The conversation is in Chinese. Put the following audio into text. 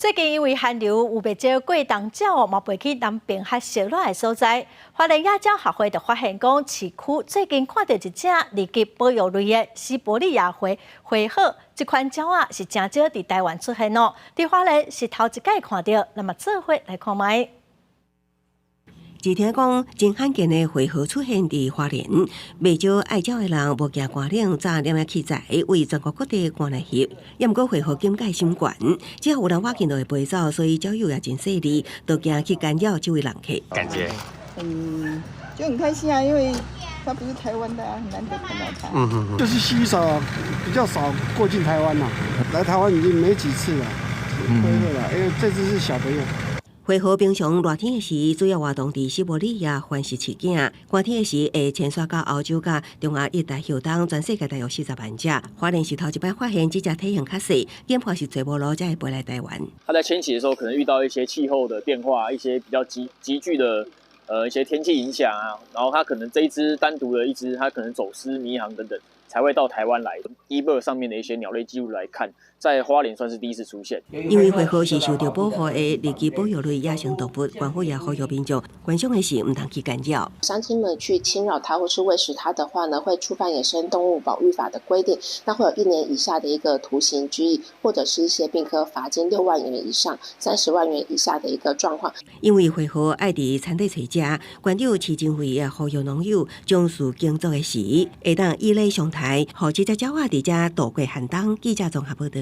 最近因为寒流有被少过冬鸟嘛飞去南边较热闹的所在，花莲野鸟学会就发现讲，市区最近看到一只二级保育类的西伯利亚灰鹤，这款鸟啊是真少伫台湾出现哦，伫花莲是头一届看到，那么做伙来看卖。只听讲，真罕见的灰鹤出现伫花莲，不少爱鸟的人无惊寒冷，早点器材为全国各地赶来翕。也毋过灰鹤警戒心悬，只要有人挖见就会飞走，所以鸟友也真细腻，都惊去干扰这位人客。感觉，就很开心啊，因为它不是台湾的啊，很难得看到它。就是稀少，比较少过境台湾啦。来台湾已经没几次了，灰鹤了，因为这只是小朋友。灰鹤平常热天的时，主要活动伫西伯利亚繁殖市境；寒天的时，会迁徙到欧洲甲中亚热带热带，全世界大约40万只。花莲是头一摆发现这只体型较细，点破是找无路才会飞来台湾。它在迁徙的时候，可能遇到一些气候的变化，一些比较急剧的一些天气影响啊，然后它可能这一只单独的一只，它可能走失、迷航等等，才会到台湾来。eBird 上面的一些鸟类记录来看，在花莲算是第一次出现。因为灰鹤是受到保护的二级保育类野生动物，官府也呼吁民众观赏的时唔通去干扰。乡亲们去侵扰它或是喂食它的话呢，会触犯野生动物保育法的规定，那会有1年以下的一个徒刑拘役，或者是一些并科罚金6万元以上30万元以下的一个状况。因为灰鹤爱伫产地找食，馆长市政府也呼吁农友将事耕作的时，会当以礼上台，互这只鸟仔伫遮度过寒冬。记者综合报道。